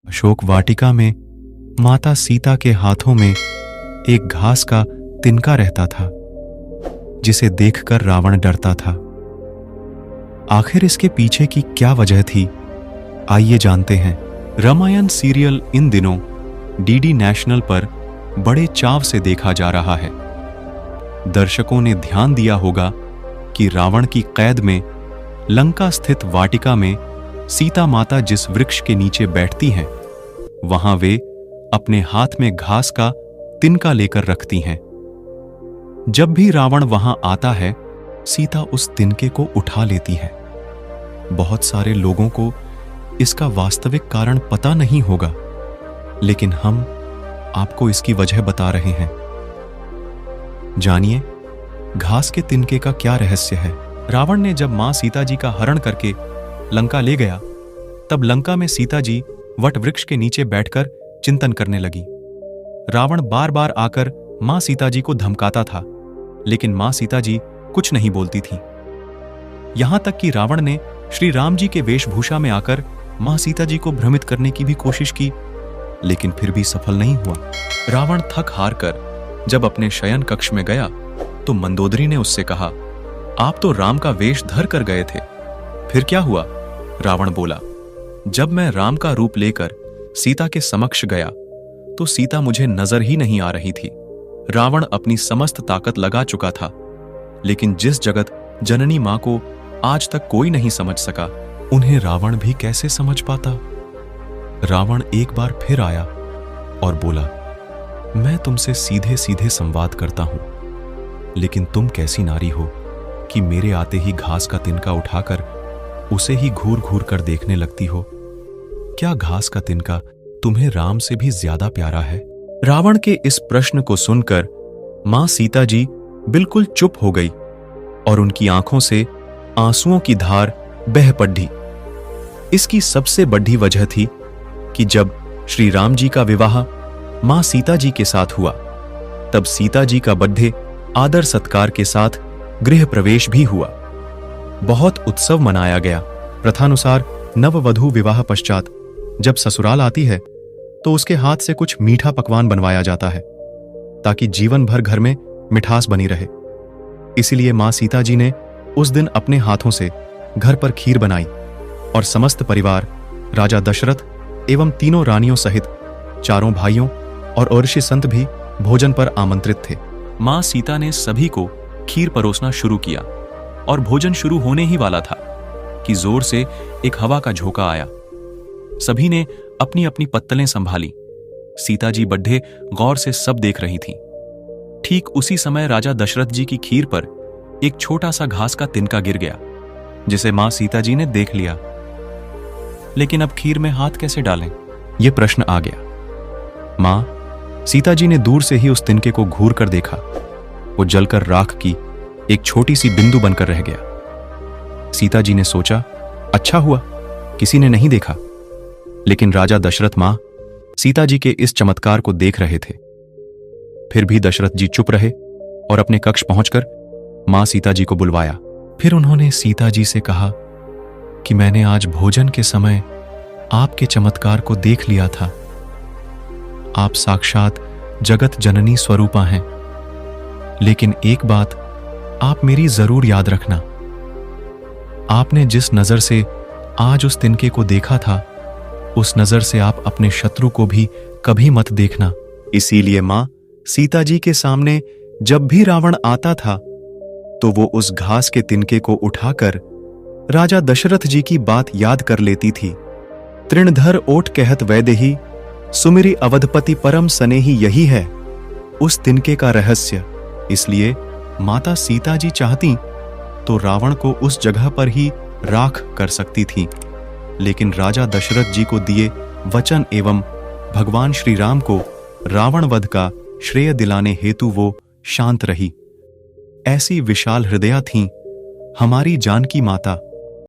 अशोक वाटिका में माता सीता के हाथों में एक घास का तिनका रहता था, जिसे देखकर रावण डरता था। आखिर इसके पीछे की क्या वजह थी, आइए जानते हैं। रामायण सीरियल इन दिनों डीडी नेशनल पर बड़े चाव से देखा जा रहा है। दर्शकों ने ध्यान दिया होगा कि रावण की कैद में लंका स्थित वाटिका में सीता माता जिस वृक्ष के नीचे बैठती हैं, वहां वे अपने हाथ में घास का तिनका लेकर रखती हैं। जब भी रावण वहां आता है, सीता उस तिनके को उठा लेती है। बहुत सारे लोगों को इसका वास्तविक कारण पता नहीं होगा, लेकिन हम आपको इसकी वजह बता रहे हैं। जानिए, घास के तिनके का क्या रहस्य है। रावण ने जब मां सीता जी का हरण करके लंका ले गया, तब लंका में सीता जी वट वृक्ष के नीचे बैठकर चिंतन करने लगी। रावण बार बार आकर मां सीता जी को धमकाता था, लेकिन मां सीता जी कुछ नहीं बोलती थी। यहां तक कि रावण ने श्री राम जी के वेशभूषा में आकर मां सीता जी को भ्रमित करने की भी कोशिश की, लेकिन फिर भी सफल नहीं हुआ। रावण थक हार कर जब अपने शयन कक्ष में गया, तो मंदोदरी ने उससे कहा, आप तो राम का वेश धर कर गए थे, फिर क्या हुआ? रावण बोला, जब मैं राम का रूप लेकर सीता के समक्ष गया, तो सीता मुझे नजर ही नहीं आ रही थी। रावण अपनी समस्त ताकत लगा चुका था, लेकिन जिस जगत जननी मां को आज तक कोई नहीं समझ सका, उन्हें रावण भी कैसे समझ पाता? रावण एक बार फिर आया और बोला, मैं तुमसे सीधे सीधे संवाद करता हूं, लेकिन तुम कैसी नारी हो कि मेरे आते ही घास का तिनका उठाकर उसे ही घूर घूर कर देखने लगती हो? क्या घास का तिनका तुम्हें राम से भी ज्यादा प्यारा है? रावण के इस प्रश्न को सुनकर मां सीता जी बिल्कुल चुप हो गई और उनकी आंखों से आंसुओं की धार बह पड़ी। इसकी सबसे बड़ी वजह थी कि जब श्री राम जी का विवाह मां सीता जी के साथ हुआ, तब सीता जी का बर्थडे आदर सत्कार के साथ गृह प्रवेश भी हुआ। बहुत उत्सव मनाया गया। प्रथानुसार नववधू विवाह पश्चात जब ससुराल आती है, तो उसके हाथ से कुछ मीठा पकवान बनवाया जाता है, ताकि जीवन भर घर में मिठास बनी रहे। इसीलिए मां सीता जी ने उस दिन अपने हाथों से घर पर खीर बनाई और समस्त परिवार, राजा दशरथ एवं तीनों रानियों सहित चारों भाइयों और ऋषि संत भी भोजन पर आमंत्रित थे। मां सीता ने सभी को खीर परोसना शुरू किया और भोजन शुरू होने ही वाला था कि जोर से एक हवा का झोंका आया। सभी ने अपनी अपनी पत्तलें संभाली। सीता जी बड्ढे गौर से सब देख रही थीं। ठीक उसी समय राजा दशरथ जी की खीर पर एक छोटा सा घास का तिनका गिर गया, जिसे मां सीता जी ने देख लिया। लेकिन अब खीर में हाथ कैसे डालें, यह प्रश्न आ गया। मां सीता जी ने दूर से ही उस तिनके को घूर कर देखा। वो जलकर राख की एक छोटी सी बिंदु बनकर रह गया। सीता जी ने सोचा, अच्छा हुआ किसी ने नहीं देखा। लेकिन राजा दशरथ मां सीता जी के इस चमत्कार को देख रहे थे। फिर भी दशरथ जी चुप रहे और अपने कक्ष पहुंचकर मां सीता जी को बुलवाया। फिर उन्होंने सीता जी से कहा कि मैंने आज भोजन के समय आपके चमत्कार को देख लिया था। आप साक्षात जगत जननी स्वरूपा हैं, लेकिन एक बात आप मेरी जरूर याद रखना। आपने जिस नजर से आज उस तिनके को देखा था, उस नजर से आप अपने शत्रु को भी कभी मत देखना। इसीलिए मां सीता जी के सामने जब भी रावण आता था, तो वो उस घास के तिनके को उठाकर राजा दशरथ जी की बात याद कर लेती थी। तृणधर ओट कहत वैदेही, सुमिरि अवधपति परम सनेही, यही है उस तिनके का रहस्य। इसलिए माता सीता जी चाहती तो रावण को उस जगह पर ही राख कर सकती थी, लेकिन राजा दशरथ जी को दिए वचन एवं भगवान श्री राम को रावण वध का श्रेय दिलाने हेतु वो शांत रही। ऐसी विशाल हृदया थीं हमारी जानकी माता।